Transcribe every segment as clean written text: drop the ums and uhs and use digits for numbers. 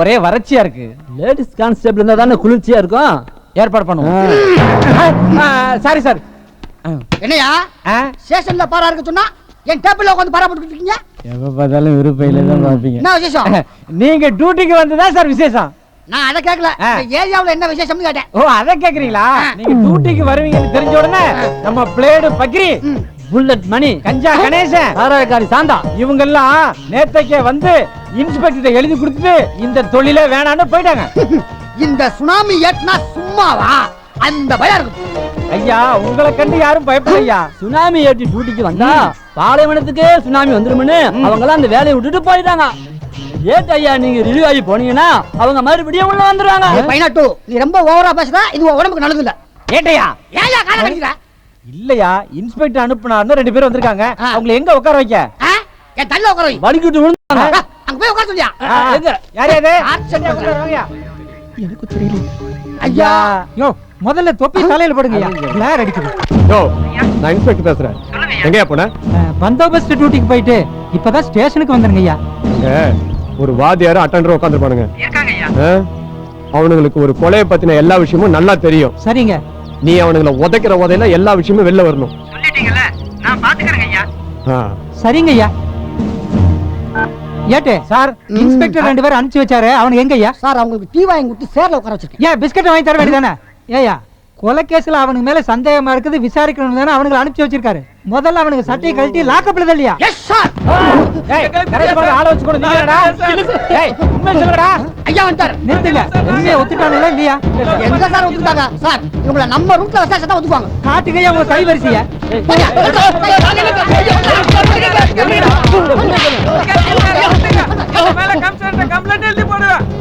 ஒரே வறட்சியா இருக்கு. Ladies constable இருந்தா தானே குளிர்ச்சியா இருக்கும். ஏற்பாடு பண்ணுவோம். Sorry sir. என்னையா ஸ்டேஷன்ல பாரா இருக்க சொன்னா என் டேபிள்ல உட்கார்ந்து பாரா போட்டுட்டு இருக்கீங்க? எப்ப பார்த்தாலும் விருப்பையில தான் பாப்பீங்க. என்ன விசேஷம்? நீங்க டியூட்டிக்கு வந்ததா சார் விசேஷம்? நான் அத கேக்கல. ஏரியாவுல என்ன விசேஷம்னு கேட்டேன். ஓ அத கேக்குறீங்களா? நீங்க டியூட்டிக்கு வருவீங்கன்னு தெரிஞ்ச உடனே நம்ம பிளேடு பக்ரி, புல்லட் மணி, கஞ்சா கணேசன், சாராயக்காரி சாந்தா இவங்க எல்லாம் நேத்தைக்கே வந்து இன்ஸ்பெக்டர் எழுதி கொடுத்துட்டு இந்த தொழிலே வேணான்னு போயிட்டாங்க. இந்த சுனாமி ஏட்னா சும்மாவா? அந்த பயம் இருக்கு. ஐயா உங்களை கண்டு யாரும் பயப்படலையா. சுனாமி ஏற்றி டியூட்டிக்கு வந்தா பாலைவனத்துக்கே சுனாமி வந்துருமுன்னு அவங்க எல்லாம் அந்த வேலையை விட்டுட்டு போயிட்டாங்க. ஏட் ஐயா நீங்க ரிலீவ் ஆகி போனீங்கன்னா அவங்க மறுபடியும் உள்ள வந்துருவாங்க. பைனாட்டு நீ ரொம்ப ஓவரா பேசுற. இது உடம்புக்கு நல்லது இல்ல. ஏட்டையா ஏயா கால கடிக்குற? இல்லையா இன்ஸ்பெக்டர் அனுப்புனாருன்னு 2 பேர் வந்திருக்காங்க. அவங்களை எங்க உட்கார வைக்க? என் தள்ள உட்கார வை. வலிக்கிட்டு விழுந்தாங்க. அங்க போய் உட்கார சொல்லியா? எங்க யார் யாரு? ஆச்சரிய உட்கார வாங்க. எனக்கு தெரியல. ஐயா யோ முதல்ல தொப்பி தலையில போடுங்கய்யா. கிளார் அடிக்குது. யோ நான் இன்ஸ்பெக்டர் பேசுறேன். எங்கயா போன? பந்தோபஸ்து டியூட்டிக்கு போயிட்டு இப்பதான் ஸ்டேஷனுக்கு வந்தேங்கய்யா. இங்க ஒரு வாத்தியார் அட்டெண்டர் உட்கார்ந்துருப்பானுங்க. அவனுங்களுக்கு ஒரு கொலையை பத்தின எல்லா விஷயமும் நல்லா தெரியும். சரிங்க. நீ அவனுங்களை உதைக்கிற உதையில எல்லா விஷயமும் வெளில வரணும். சொல்லிட்டீங்கல்ல, நான் பாத்துக்கறேங்க ஐயா. சரிங்கய்யா. ஏட்டே சார் இன்ஸ்பெக்டர் 2 பேர் அனுப்பிச்சு வச்சாரு. அவனுக்கு எங்கய்யா? சார் அவங்களுக்கு டீ வாங்கி கொடுத்து சேர்ல உட்கார வச்சிருக்கேன். ஏன் பிஸ்கட் வாங்கி தர வேண்டியதானே? ஏயா கொலை கேஸ்ல அவனுக்கு மேல சந்தேகமா இருக்குது, விசாரிக்கணும் தானே அவனுக்கு அனுப்பிச்சு வச்சிருக்காரு. முதல்ல அவனுக்கு சட்டையை கழட்டி லாக்கப்ல தள்ளியா? Yes sir. ஆள வச்சு கொண்டு நீங்கடா. ஏய் உண்மை சொல்லுடா. ஐயா வந்தார். நிறுத்துங்க. உண்மையை ஒத்துட்டானே இல்லையா? எங்க சார் ஒத்துட்டாங்க? சார் இவங்கள நம்ம ரூட்ல வச்சா தான் ஒத்துக்குவாங்க. காட்டுங்கய்யா உங்க கை வரிசைய.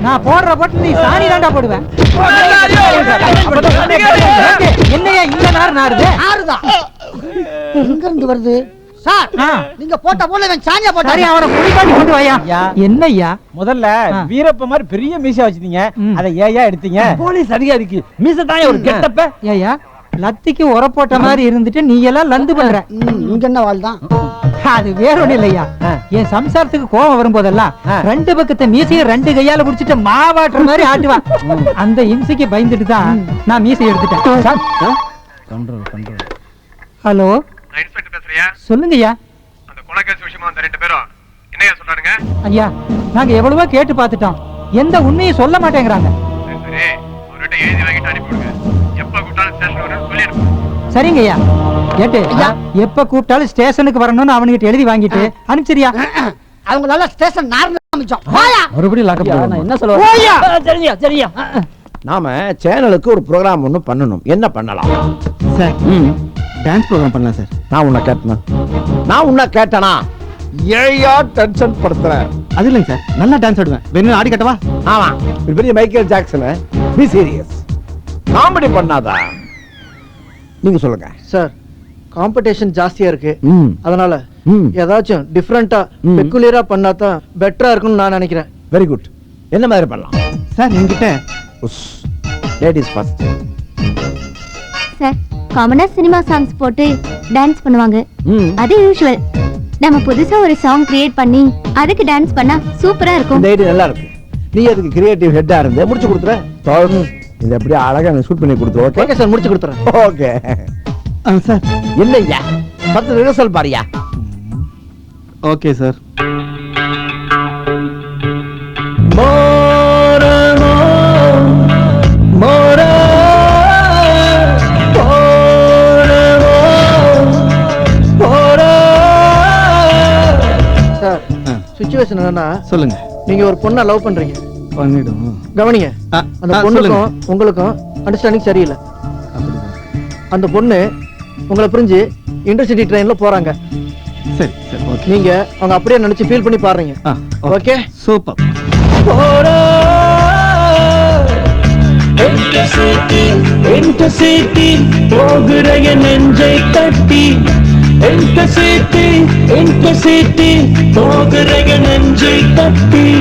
நான் போடுற போட்டு நீ சாணி தாண்டா போடுவேன். என்னையா இந்த நாறுது? ஆறுதா எங்க இருந்து வருது? சார் நீங்க போட்ட போல இவன் சாணியா போட்டா. சரி அவனை குளிப்பாட்டி கொண்டு வாயா. என்னய்யா முதல்ல வீரப்ப மாதிரி பெரிய மீசை வச்சிட்டீங்க, அதை ஏயா எடுத்தீங்க? போலீஸ் அதிகாரிக்கு மீச தான் ஒரு கெட்டப்ப. ஏயா லத்திக்கு உர போட்ட மாதிரி இருந்துட்டு நீ எல்லாம் லந்து பண்ற. இங்க என்ன வாழ் தான்? அது வேற ஒண்ணு இல்லையா, என் சம்சாரத்துக்கு கோபம் வரும்போதெல்லாம் 2 பக்கத்தை மீசையை 2 கையால புடிச்சிட்டு மாவாட்டுற மாதிரி ஆட்டுவா. அந்த இம்சைக்கு பயந்துட்டு தான் நான் மீசை எடுத்துட்டேன். ஹலோ நான் இன்ஸ்பெக்டர் பேசுறியா? சொல்லுங்கய்யா. அந்த கொலை கேஸ் விஷயமா அந்த 2 பேரும் என்னையா சொல்றானுங்க? ஐயா நாங்க எவ்வளவோ கேட்டு பார்த்துட்டோம், எந்த உண்மையை சொல்ல மாட்டேங்கிறாங்க. சரி அவர்கிட்ட எழுதி வாங்கிட்டு அனுப்பிவிடுங்க. எப்ப கூப்பிட்டாலும் ஸ்டேஷன் வரணும்னு சொல்லி அனுப்புங்க. சரிங்கய்யா. கேட்டு எப்ப கூப்பிட்டாலும் ஸ்டேஷனுக்கு வரணும்னு அவனுக்கு எழுதி வாங்கிட்டு அனுப்பிச்சிரியா? அவங்க நல்லா ஸ்டேஷன் நார்மலா அமைச்சோம். போயா மறுபடியும் லாக்கப் நான் என்ன சொல்லுவேன்? சரியா சரியா. நாம சேனலுக்கு ஒரு ப்ரோக்ராம் ஒன்று பண்ணணும். என்ன பண்ணலாம் சார்? டான்ஸ் ப்ரோக்ராம் பண்ணலாம் சார். நான் உன்னை கேட்டனா? ஏயா டென்ஷன் படுத்துறேன்? அது இல்லைங்க சார், நல்லா டான்ஸ் ஆடுவேன். வேணும் ஆடி கட்டவா? ஆமா ஒரு பெரிய Michael Jackson. Be serious. Comedy பண்ணாதா? நீங்க சொல்லுங்க சார். காம்படிஷன் ஜாஸ்தியா இருக்கு, அதனால ம். ஏதாச்சும் டிஃபரெண்டா பெக்குலியரா பண்ணா தான் பெட்டரா இருக்கும்னு நான் நினைக்கிறேன். Very good. என்ன மாதிரி பண்ணலாம் சார் என்கிட்ட லேடிஸ் ஃபர்ஸ்ட். சார் காமனா சினிமா சாங்ஸ் போட்டு டான்ஸ் பண்ணுவாங்க, அது யூசுவல். நம்ம புதுசா ஒரு சாங் கிரியேட் பண்ணி அதுக்கு டான்ஸ் பண்ணா சூப்பரா இருக்கும். இந்த ஐடியா நல்லா இருக்கு. நீ அதுக்கு கிரியேட்டிவ் ஹெட்டா இருந்து முடிச்சு கொடுத்துற. இது அப்படியே அழகா ஷூட் பண்ணி கொடுத்து. ஓகே ஓகே சார், முடிச்சு கொடுத்துறேன். Okay sir. இல்லையா 10 ரிஹர்சல் பாரியா? Okay sir. சார் சிச்சுவேஷன் என்னன்னா, சொல்லுங்க. நீங்க ஒரு பொண்ணை லவ் பண்றீங்க. பண்ணிடும். கவனிங்க, அந்த பொண்ணுக்கும் உங்களுக்கும் அண்டர்ஸ்டாண்டிங் சரியில்லை. அந்த பொண்ணு உங்களை புரிஞ்சு இன்டர்சிட்டி ட்ரெயின்ல போறாங்க. சரி சரி ஓகே. நீங்க அவங்க அப்படியே நினைச்சு ஃபீல் பண்ணி பாருங்க. Okay super. போகிற நெஞ்சை தட்டி போகிற நெஞ்சை தட்டி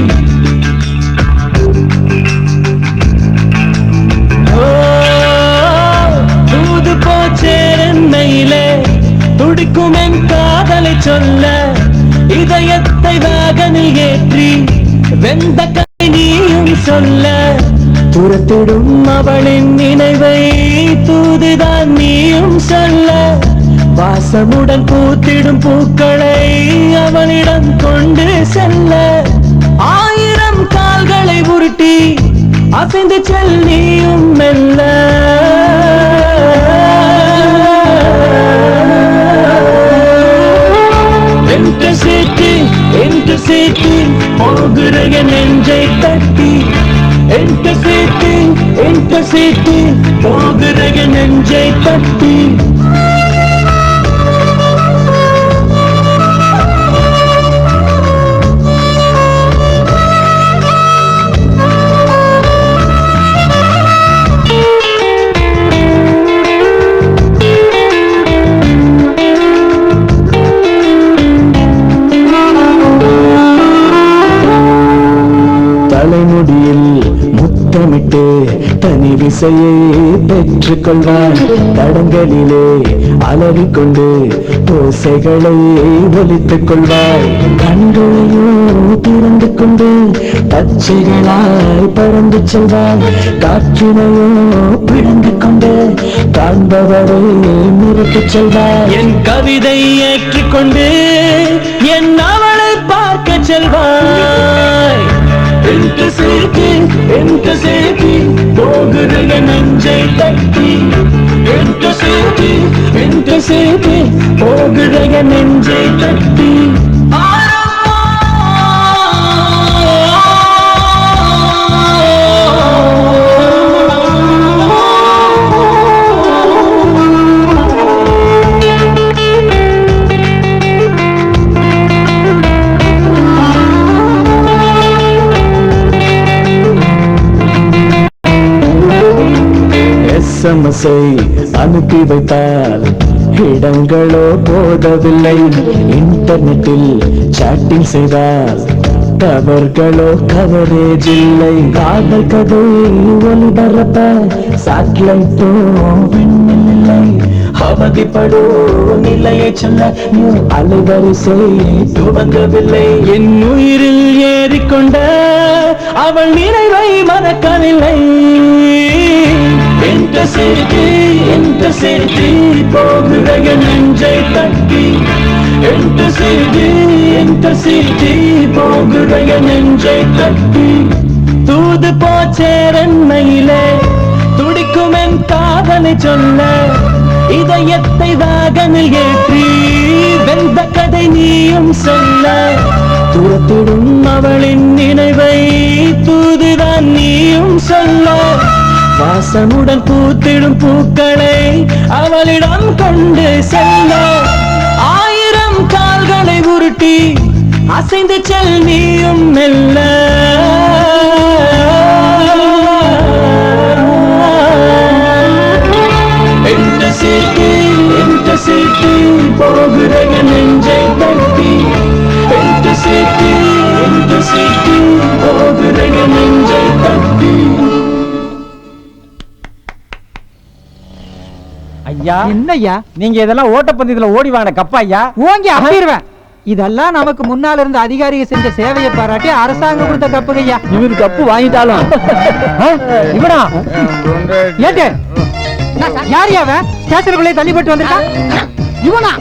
தூது போச்சேன்னையிலே துடிக்கும் என் காதலை சொல்ல இதயத்தை வாகனில் ஏற்றி வெந்த கை நீயும் சொல்ல துரத்திடும் அவளின் நினைவை தூதுதான் நீயும் சொல்ல வாசமுடன் பூத்திடும் பூக்களை அவளிடம் கொண்டு செல்ல 1000 கால்களை உருட்டி அசைந்து செல் நீயும் மெல்ல என்று சேர்த்து போகிற நெஞ்சை தட்டி என்று சேர்த்து போகிற நெஞ்சை தட்டி தலைமுடியில் முத்தமிட்டு தனி விசையை பெற்றுக் கொள்வான் தடங்களிலே அலறிக்கொண்டு ஓசைகளை ஒலித்துக் கொள்வாய் கண்களையோ திறந்து கொண்டு பச்சைகளாய் பறந்து செல்வான் காற்றினையோ பிழந்து கொண்டு காண்பவரை நிறுத்திச் செல்வாய் என் கவிதை ஏற்றுக்கொண்டு என் அவளை பார்க்க செல்வாய் என்று சேர்த்து போகிற நெஞ்சை தட்டி என்று சேர்த்து போகிற நெஞ்சை தட்டி எஸ்எம்எஸ்ஐ அனுப்பி வைத்தால் இடங்களோ போதவில்லை இன்டர்நெட்டில் சாட்டிங் செய்தால் டவர்களோ கவரேஜ் இல்லை காதல் கதை ஒளிபரப்ப சாட்டிலைட்டோ விண்ணில்லை அவதிப்படோ நிலையை சொல்ல அலைவரிசை துவங்கவில்லை என் உயிரில் ஏறிக்கொண்ட அவள் நினைவை மறக்கவில்லை என்று சேர்த்து போகிற நெஞ்சை தட்டி என்று சேர்த்து போகிற நெஞ்சை தட்டி தூது போச்சேரன்மையிலே துடிக்கும் என் காதலை சொல்ல இதயத்தை வாகனில் ஏற்றி வெந்த கதை நீயும் சொல்ல துரத்திடும் அவளின் நினைவை தூதுதான் நீயும் சொல்ல வாசமுடன் பூத்திடும் பூக்களை அவளிடம் கொண்டு செல்ல 1000 கால்களை உருட்டி அசைந்து செல் நீயும் மெல்ல என்று சேர்த்து போகிற நெஞ்சை தட்டி என்று சேர்த்து போகிற நெஞ்சை தட்டி ஐயா என்னய்யா நீங்க இதெல்லாம் ஓட்டப்பந்தயத்துல ஓடி வாங்க கப்பா ஐயா ஓங்கி அப்பிடுவேன் இதெல்லாம் நமக்கு முன்னால இருந்த அதிகாரிகள் செஞ்ச சேவையை பாராட்டி அரசாங்கம் கொடுத்த கப்புகையா இவரு கப்பு வாங்கிட்டாலும் இவனா ஏட்டு யார் அவன் ஸ்டேஷனுக்குள்ளே தள்ளிப்பட்டு வந்திருக்கான் இவனா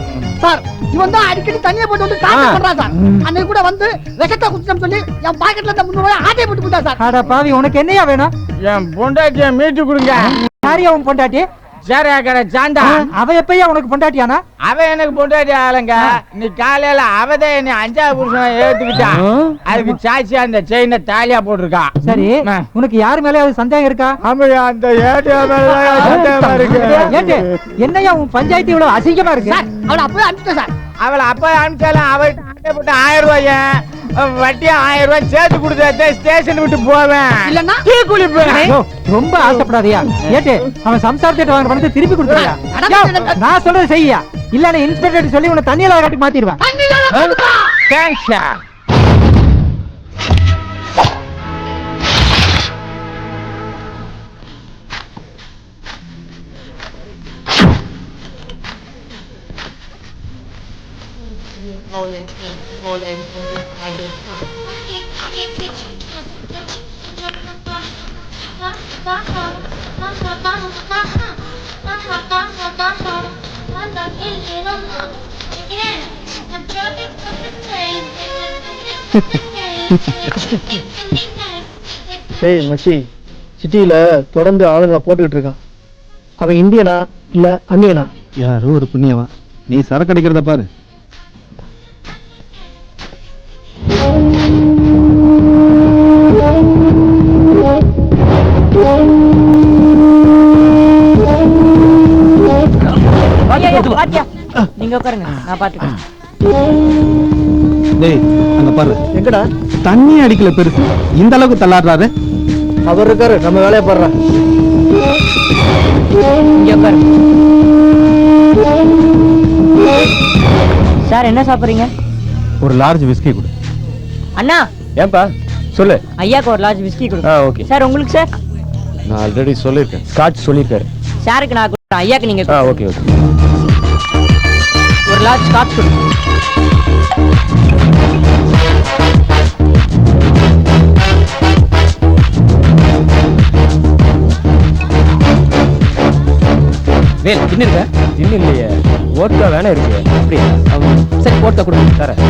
சார் இவன் தான் அடிக்கடி தண்ணியை போட்டு வந்து காசு பண்றான் சார் அன்னைக்கு கூட வந்து விஷத்தை குடிச்சோம் சொல்லி என் பாக்கெட்ல இருந்த 300 ரூபாய் ஆட்டை போட்டு போட்டா சார் அட பாவி உனக்கு என்னையா வேணும் என் பொண்டாட்டிய மீட்டு கொடுங்க யாரையா உன் பொண்டாட்டி சேர சாண்டா அவ எப்பயா உனக்கு பொண்டாட்டியானா அவ எனக்கு பொண்டாட்டி ஆளுங்க நீ காலையில அவதே நீ 5வது புருஷன் ஏத்துக்கிட்டான் அதுக்கு சாட்சி அந்த செயினை தாலியா போட்டிருக்கான் சரி உனக்கு யார் மேல சந்தேகம் இருக்கா அந்த ஏட்டு என்னையா உன் பஞ்சாயத்து இவ்வளவு அசிங்கமா இருக்கு அவளை அப்பவே அனுப்பிட்டேன் சார் அவளை அப்ப அனுப்பிச்சாலும் அவள்கிட்ட போட்டு 1000 ரூபாய வட்டி 1000 ரூபாய் சேர்த்து கொடுத்த ஸ்டேஷன் விட்டு போவேன் இல்லன்னா டீ குளிப்பேன் ரொம்ப ஆசைப்படாதயா ஏட்டு அவன் சம்சாரத்திட்ட வாங்க பணத்தை திருப்பி கொடுத்துறியா நான் சொல்றது செய்யா இல்ல நான் இன்ஸ்பெக்டர் சொல்லி உன்னை தண்ணியில காட்டி மாத்திடுவேன் தேங்க்ஸ் ஏய் மச்சி, சிட்டியில தொடர்ந்து ஆளுங்க போட்டுக்கிட்டு இருக்கான். அவன் இந்தியனா இல்ல அந்நியனா? யாரோ ஒரு புண்ணியவன். நீ சரக்கு அடிக்கிறத பாரு. நீங்க உட்காருங்க, நான் பாத்துக்கிறேன். டேய் அங்க பாரு. எங்கடா? தண்ணி அடிக்கல பெருசு, இந்த அளவுக்கு தள்ளாடுறாரு. அவர் இருக்காரு, நம்ம வேலையை பாடுறான். இங்க உட்காரு. சார் என்ன சாப்பிடுறீங்க? ஒரு லார்ஜ் விஸ்கி கொடு. அண்ணா ஏன்பா சொல்லு. ஐயாக்கு ஒரு லார்ஜ் விஸ்கி கொடுங்க. ஓகே. சார் உங்களுக்கு சார்? நான் ஆல்ரெடி சொல்லியிருக்கேன். ஸ்காட்ச் சொல்லியிருக்காரு. சாருக்கு நான் கொடுக்குறேன், ஐயாக்கு நீங்க ஓகே ஓகே. ஒரு லார்ஜ் ஸ்காட்ச் கொடுங்க. வேல் இன்னும் இருக்க? இன்னும் இல்லையே, ஓட்டா வேணா இருக்கு. அப்படியா? சரி போட்டோ கொடுங்க தரேன்.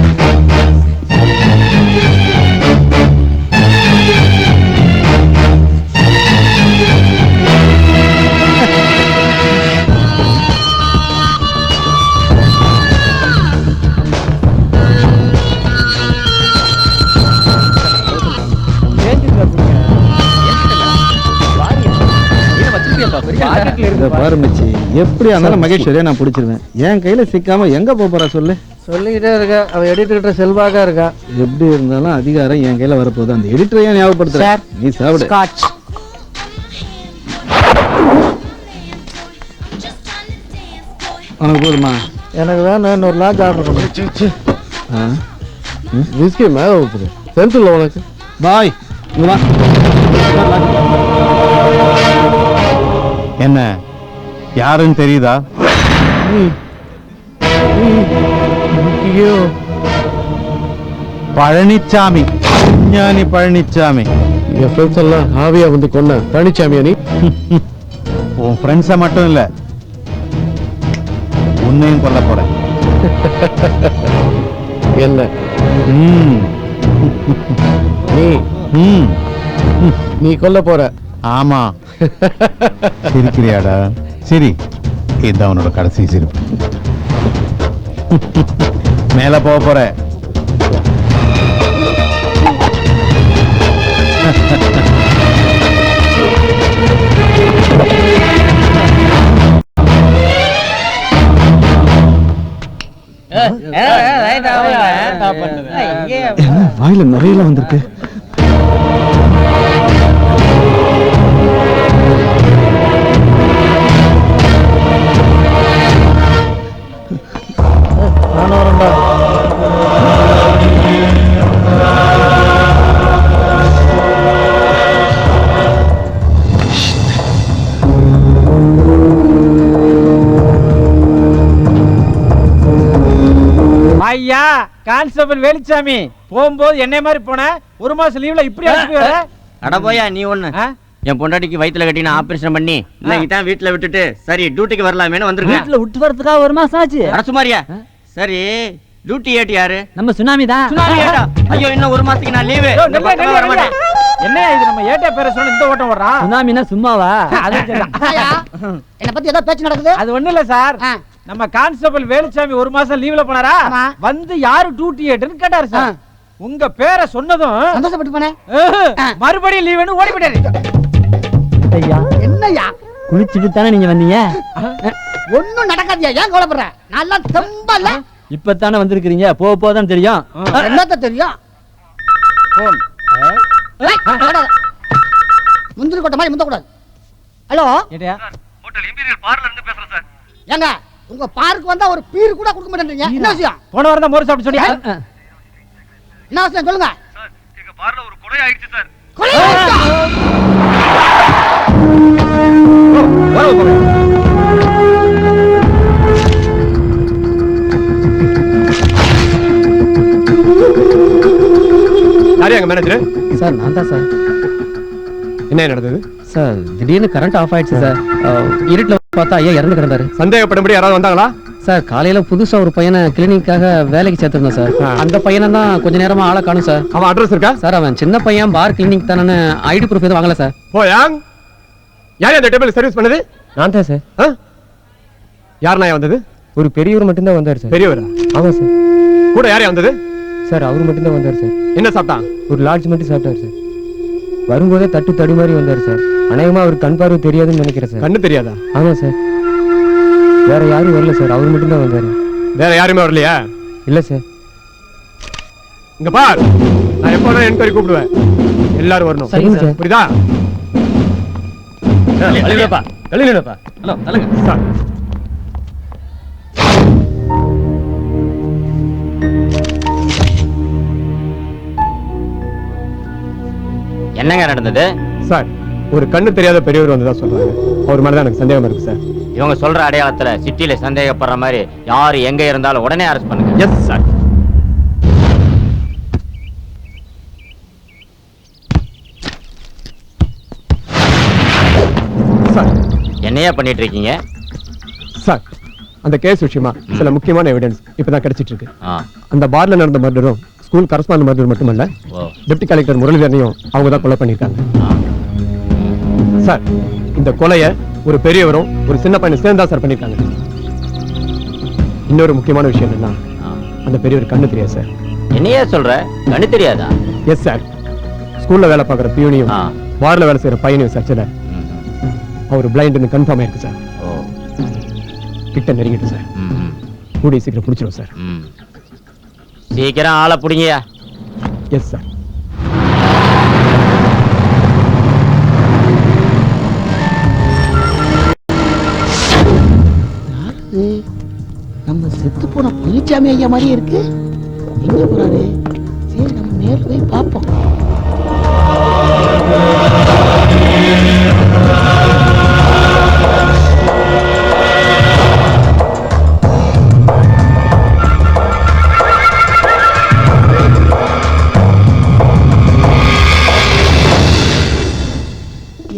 இத பாரு மச்சி, எப்படி இருந்தாலும் மகேஸ்வரியா நான் பிடிச்சிருவேன். என் கையில சிக்காம எங்க போறா சொல்லு. சொல்லிக்கிட்டே இருக்க, அவன் எடிட்டர்கிட்ட செல்வாக்கா இருக்கா. எப்படி இருந்தாலும் அதிகாரம் என் கையில வரப்போகுது. அந்த எடிட்டரையா ஞாபகப்படுத்துற. நீ சாப்பிடு. ஸ்காட்ச். உனக்கு போதுமா? எனக்கு வேணும் இன்னொரு லாட்ஜ் ஆர்டர் பண்ணு. விஸ்கி மேல ஊத்துது. சென்ட்ரல் உனக்கு பாய் இங்க வா. என்ன யாருன்னு தெரியுதா? பழனிச்சாமி, ஞானி பழனிச்சாமி. என் ஃப்ரெண்ட்ஸ் எல்லாம் ஆவியா வந்து கொன்ன பழனிச்சாமியா நீ? உன் ஃப்ரெண்ட்ஸை மட்டும் இல்ல, உன்னையும் கொல்ல போறேன். என்ன நீ கொல்ல போற? ஆமா. சிரிக்கிறியாடா? சரி, இதுதான் உன்னோட கடைசி சிரிப்பு. மேல போக போற. வாயில நிறைய வந்திருக்கு. நானும் வரேன்டா. ஐயா கான்ஸ்டபிள் வேலுச்சாமி, போகும்போது என்னை மாதிரி போன, ஒரு மாசம் லீவ்ல இப்படி அனுப்பி வர. அட போயா நீ ஒண்ணு. என் பொண்டாட்டிக்கு வயித்துல கட்டி நான் ஆபரேஷன் பண்ணி இன்னைக்கு தான் வீட்டுல விட்டுட்டு சரி டியூட்டிக்கு வரலாமேன்னு வந்திருக்கேன். வீட்டுல விட்டு வரதுக்காக ஒரு மாசம் ஆச்சு. அரசுமாரியா? சரி டியூட்டி ஏட் யாரு? நம்ம சுனாமி தான். சுனாமி ஏட்டா? ஐயோ இன்னும் ஒரு மாசத்துக்கு நான் லீவு. என்ன இது நம்ம ஏட்டா பேர சொன்ன இந்த ஓட்டம் வர்றா? சுனாமினா சும்மாவா? அது என்ன பத்தி ஏதோ பேச்சு நடக்குது. அது ஒண்ணு இல்ல சார், நம்ம கான்ஸ்டபிள் வேலுச்சாமி ஒரு மாசம் லீவ்ல போனாரா, வந்து யாரு டியூட்டி ஏட்டுன்னு கேட்டாரு சார். உங்க பேரை சொன்னதும் சந்தோஷப்பட்டு போனேன். மறுபடியும் லீவுன்னு ஓடி போயிட்டாரு. என்னய்யா குளிச்சுட்டு தானே நீங்க வந்தீங்க? ஒண்ணும் நடக்காதியா, ஏன் கவலைப்படுற? நல்லா தெம்பல. இப்பதானே வந்திருக்கீங்க, போதான் தெரியும். என்னத்த தெரியும்? போன் முந்திரி கொட்ட மாதிரி முந்த கூடாது. ஹலோ ஹோட்டல் இம்பீரியல் பார்ல இருந்து பேசுறேன் சார். ஏங்க உங்க பார்க்கு வந்தா ஒரு பீர் கூட கொடுக்க மாட்டேன்றீங்க, என்ன விஷயம்? போன வாரம் தான் மோர் சாப்பிட்டு சொன்னீங்க. என்ன விஷயம் சொல்லுங்க. சார் எங்க பார்ல ஒரு கொலை ஆயிடுச்சு சார். கொலை ஆயிடுச்சா? யாரு மேனேஜர்? சார் நான் தான் சார். என்ன நடந்தது சார் திடீர்னு கரண்ட் ஆஃப் ஆயிடுச்சு சார். இருட்டுல பார்த்தா ஐயா இறந்து கிடந்தாரு. சந்தேகப்படும்படி யாராவது வந்தாங்களா? சார் காலையில புதுசா ஒரு பையனை கிளினிக்காக வேலைக்கு சேர்த்திருந்தேன் சார். அந்த பையனை தான் கொஞ்ச நேரமா ஆளை காணும் சார். அவன் அட்ரஸ் இருக்கா சார்? அவன் சின்ன பையன், பார் கிளினிக் தானே, ஐடி ப்ரூஃப் எதுவும் வாங்கல சார். போயாங். யார் அந்த டேபிள் சர்வீஸ் பண்ணது? நான் தான் சார். யார் நாயா வந்தது? ஒரு பெரியவர் மட்டும் தான் வந்தார் சார். பெரியவரா? ஆமா சார். கூட யாரையா வந்தது? சார் அவரு மட்டும் தான் வந்தார் சார். என்ன சாப்பிட்டான்? ஒரு லாட்ஜ் மட்டும் சாப்பிட்டார் சார். வரும்போதே தட்டு தடி மாதிரி வந்தார் சார். அநேகமா அவர் கண் பார்வை தெரியாதுன்னு நினைக்கிறேன் சார். கண்ணு தெரியாதா? ஆமா சார். வேற யாரும் வரல சார், அவர் மட்டும் தான் வந்தாரு. வேற யாருமே வரலையா? இல்ல சார். இங்க பார், நான் எப்போ என்கொயரி கூப்பிடுவேன், எல்லாரும் வரணும். சரிங்க சார். புரியுதா? கழிவுப்பா கழிவுப்பா. ஹலோ தலங்க சார். என்னங்க நடந்தது சார்? ஒரு கண்ணு தெரியாத பெரியவர் வந்ததா சொல்றாங்க. அவர் மேலதான் எனக்கு சந்தேகம் இருக்கு சார். இவங்க சொல்ற அடையாளத்துல சிட்டில சந்தேகப்படுற மாதிரி யாரு எங்க இருந்தாலும் உடனே அரெஸ்ட் பண்ணுங்க. Yes sir. சார் என்னையா பண்ணிட்டு இருக்கீங்க? சார் அந்த கேஸ் விஷயமா சில முக்கியமான எவிடன்ஸ் இப்பதான் கிடைச்சிட்டு இருக்கு. ஆ. அந்த பார்ல நடந்த மர்டரும் ஸ்கூல் கரஸ்பாண்ட் மர்டர் மட்டுமல்ல, டெப்டி கலெக்டர் முரளிதரனையும் அவங்க தான் கொலை பண்ணிருக்காங்க. சார் இந்த கொலையை ஒரு பெரியவரும் ஒரு சின்ன பையன் சேர்ந்தா சார் பண்ணிருக்காங்க. இன்னொரு முக்கியமான விஷயம் என்னன்னா, அந்த பெரியவர் கண்ணு தெரியாது சார். என்னையா சொல்ற? கண்ணு தெரியாதா? Yes sir. ஸ்கூல்ல வேலை பார்க்குற பியூனியும் பார்ல வேலை செய்யற பையனையும் சர்ச்சில் அவர் பிளைண்ட்னு கன்ஃபார்ம் ஆயிருக்கு சார். கிட்ட நெருங்கிட்டு சார். கூடிய சீக்கிரம் பிடிச்சிடும் சார். சீக்கிரம் ஆளை பிடிங்கயா. Yes sir. நம்ம செத்து போன பழனிசாமி ஐயா மாதிரி இருக்கு. எங்க போறாரு? சரி நம்ம நேர்ல போய் பார்ப்போம்.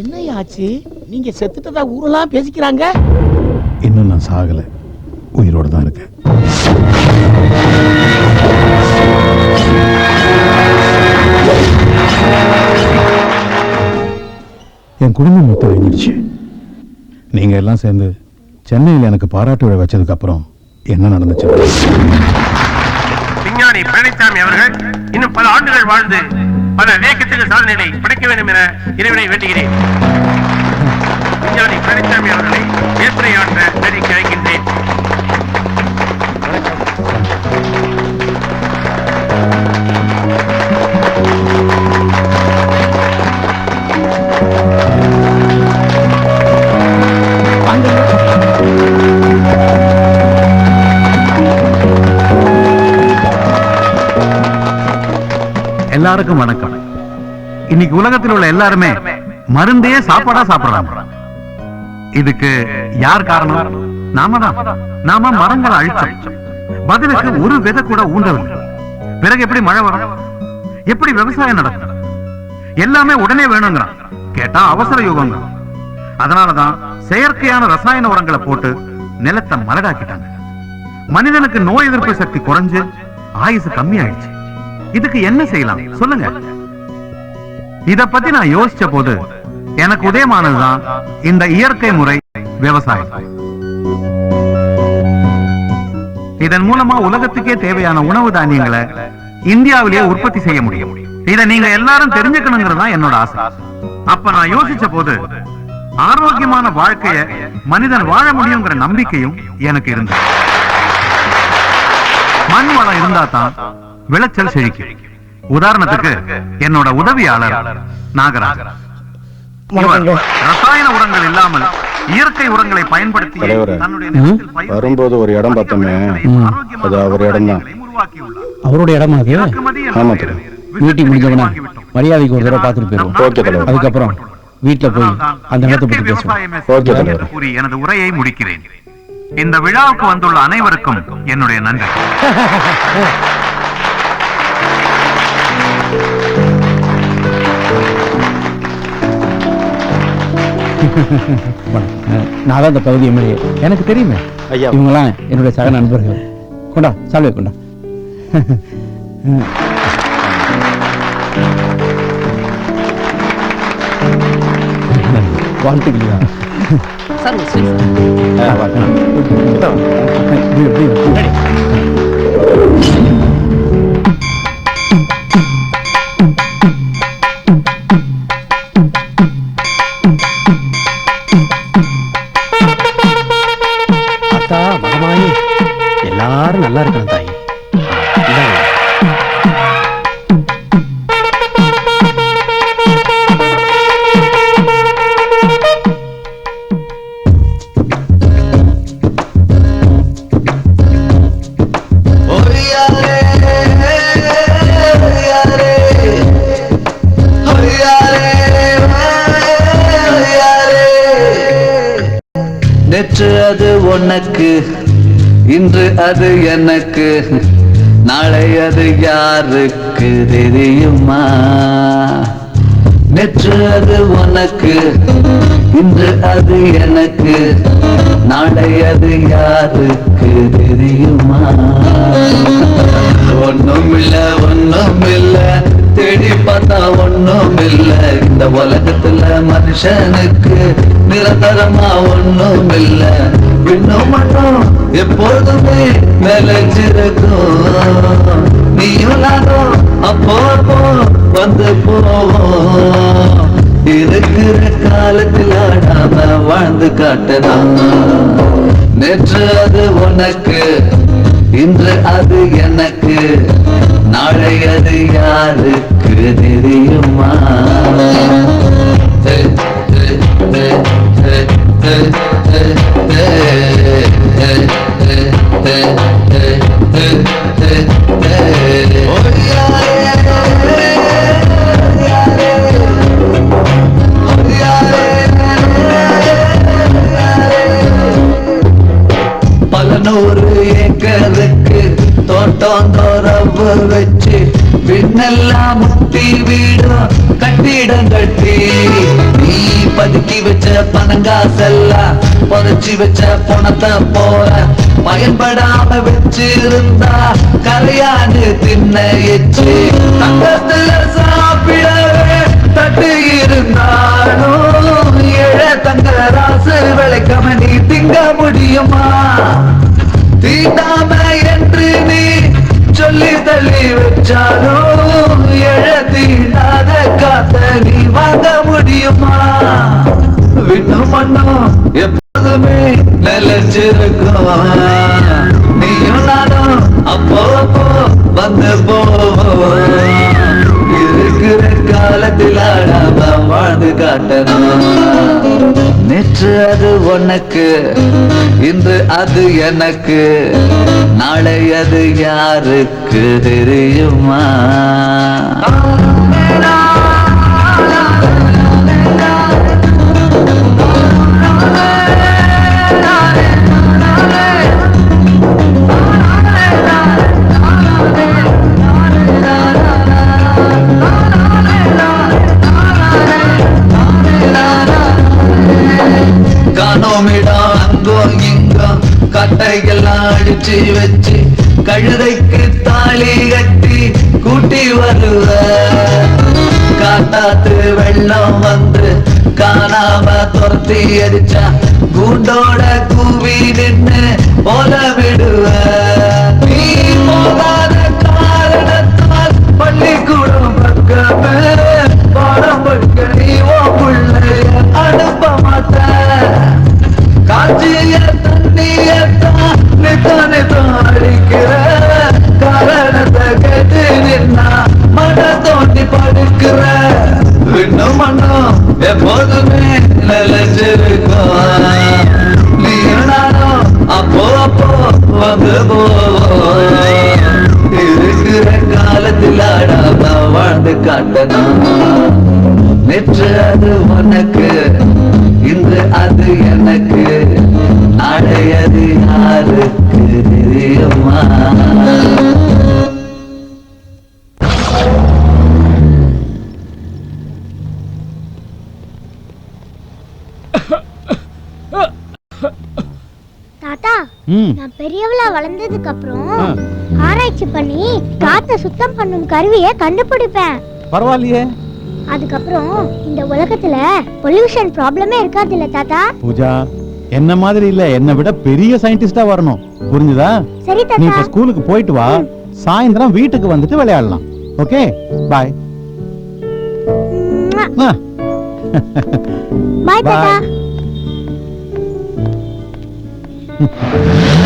என்னையாச்சு? நீங்க செத்துட்டதா ஊரெல்லாம் பேசிக்கிறாங்க. இன்னும் நான் சாகல, உயிரோடு தான் இருக்கேன். என் குடும்பம் மொத்தம் அழிஞ்சிடுச்சு. நீங்க எல்லாம் சேர்ந்து சென்னையில் எனக்கு பாராட்டு விழா வச்சதுக்கு அப்புறம் என்ன நடந்துச்சு? விஞ்ஞானி பழனிசாமி அவர்கள் இன்னும் பல ஆண்டுகள் வாழ்ந்து பல வேகத்திற்கு சாதனைகளை படைக்க வேண்டும் என இறைவனை வேண்டுகிறேன். விஞ்ஞானி பழனிசாமி அவர்களை ஏற்புரையாற்ற நடிக்க அழைக்கின்றேன். எல்லாருக்கும் வணக்கம். இன்னைக்கு உலகத்தில் உள்ள எல்லாருமே மருந்தையே சாப்பாடா சாப்பிடுறாங்க. இதுக்கு யார் காரணம்? நாம தான். நாம மரங்களை அழிச்சோம். பதிலுக்கு ஒரு விதை கூட ஊண்டவில்லை. பிறகு எப்படி மழை வரும்? எப்படி விவசாயம் நடக்கும்? எல்லாமே உடனே வேணுங்கிறான். கேட்டா அவசர யுகங்க. அதனாலதான் செயற்கையான ரசாயன உரங்களை போட்டு நிலத்தை மலடாக்கிட்டாங்க. மனிதனுக்கு நோய் எதிர்ப்பு சக்தி குறைஞ்சு ஆயுசு கம்மி ஆயிடுச்சு. இதுக்கு என்ன செய்யலாம் சொல்லுங்க? இத பத்தி நான் யோசிச்ச போது எனக்கு உதயமானதுதான் இந்த இயற்கை முறை விவசாயம். இதன் மூலமா உலகத்துக்கே தேவையான உணவு தானியங்களை இந்தியாவிலேயே உற்பத்தி செய்ய முடியும். இதை நீங்க எல்லாரும் தெரிஞ்சுக்கணுங்கிறது தான் என்னோட ஆசை. அப்ப நான் யோசிச்ச போது ஆரோக்கியமான வாழ்க்கைய மனிதன் வாழ முடியுங்கிற நம்பிக்கையும் எனக்கு இருந்தது. மண் வளம் இருந்தா தான் விளைச்சல் செழிக்கும். உதாரணத்துக்கு என்னோட உதவியாளர் நாகராஜ் ரசாயன உரங்கள் இல்லாமல் இயற்கை உரங்களை பயன்படுத்தி வரும்போது ஒரு இடம் பார்த்தோமே, அது அவர் இடம் தான். அவருடைய இடமா அது? ஆமா. மீட்டிங் முடிஞ்சவனா மரியாதைக்கு ஒரு தடவை பார்த்துட்டு போயிருவோம். அதுக்கப்புறம் வீட்டுல போய் அந்த இடத்தை பத்தி பேசுவோம். கூறி எனது உரையை முடிக்கிறேன். இந்த விழாவுக்கு வந்துள்ள அனைவருக்கும் என்னுடைய நன்றி. நான் தான் இந்த பகுதி எம்எல்ஏ. எனக்கு தெரியுமே ஐயா. இவங்கெல்லாம் என்னுடைய சக நண்பர்கள். கொண்டா சால்வே கொண்டா. வாழ்த்துக்களா அத்தா மகமாயி எல்லாரும் நல்லா இருக்கணும் தாயி. நேற்று அது உனக்கு, இன்று அது எனக்கு, நாளை அது யாருக்கு தெரியுமா? நேற்று அது உனக்கு, இன்று அது எனக்கு, நாளை அது யாருக்கு தெரியுமா? ஒண்ணுமில்ல ஒண்ணுமில்ல, தேடி பார்த்தா ஒண்ணுமில்ல, இந்த உலகத்துல மனுஷனுக்கு நிரந்தரமா ஒண்ணுமில்ல. இன்னும் மட்டும் எப்போதுமே நிலைச்சிருக்கும், நீயும் நானும் அப்போ அப்போ வந்து போவோம். இருக்கிற காலத்தில் ஆடாம வாழ்ந்து காட்டலாம். நேற்று அது உனக்கு, இன்று அது எனக்கு, நாளை அது யாருக்கு தெரியுமா? பல நூறு ஏக்கருக்கு தோட்டம் தோறவு வச்சு விண்ணெல்லாம் முட்டி வீடும் கட்டிடம் கட்டி, நீ பதுக்கி வச்ச பணங்காசெல்லாம் புதைச்சி வச்ச பணத்தை போல பயன்படாம வச்சிருந்தா கரையாண்டு தின்ன எச்சு. தங்கத்துல சாப்பிடவே தட்டு இருந்தாலும் ஏழ தங்க ராசு விளைக்காம நீ திங்க முடியுமா? தீண்டாம என்று நீ சொல்லி தள்ளி வச்சாலும் எழ தீண்டாத காத்த நீ வாங்க முடியுமா? விண்ணும் மண்ணும் எப்போதுமே நிலைச்சிருக்கும், நீயும் நானும் அப்போ அப்போ வந்து போவோம். இருக்கிற காலத்தில் ஆடாம வாழ்ந்து காட்டணும். நேற்று அது உனக்கு, இன்று அது எனக்கு, நாளை அது யாருக்கு தெரியுமா? காணோமிடம் அங்கோ இங்கோ கட்டையெல்லாம் அடிச்சு வச்சு கழுதைக்கு தாலி கட்டி கூட்டி வருவ. காட்டாத்து வெள்ளம் வந்து காணாம துரத்தி அடிச்சா கூண்டோட கூவி நின்னு போல விடுவ. நீ போகாத காரணத்தால் பள்ளிக்கூடம் பக்கமே பாடம் பக்க நீ ஓ பிள்ளைய அனுப்ப மாட்ட. காட்சிய தண்ணியத்தான் நித்தானே அடிக்கிற காரணத்தை கேட்டு நின்னா மன தோண்டி படுக்கிற. விண்ணும் மண்ணும் எப்போதுமே நிலைச்சிருக்கும், நீயும் நானும் அப்போ அப்போ வந்து போவோம். இருக்கிற காலத்தில் ஆடாம வாழ்ந்து காட்டணும். நேற்று அது உனக்கு, இன்று அது எனக்கு, நாளை அது யாருக்கு தெரியுமா? தாத்தா நான் பெரியவளா வளர்ந்ததுக்கு அப்புறம் ஆராய்ச்சி பண்ணி காத்த சுத்தம் பண்ணும் கருவியை கண்டுபிடிப்பேன். பரவாயில்லையே. அதுக்கப்புறம் இந்த உலகத்துல பொல்யூஷன் ப்ராப்ளமே இருக்காது இல்ல தாத்தா? பூஜா என்ன மாதிரி இல்ல, என்ன விட பெரிய சயின்டிஸ்டா வரணும், புரிஞ்சுதா? சரி நீ இப்ப தாத்தா. ஸ்கூலுக்கு போயிட்டு வா, சாயந்தரம் வீட்டுக்கு வந்துட்டு விளையாடலாம். Okay bye. பாய் தாத்தா.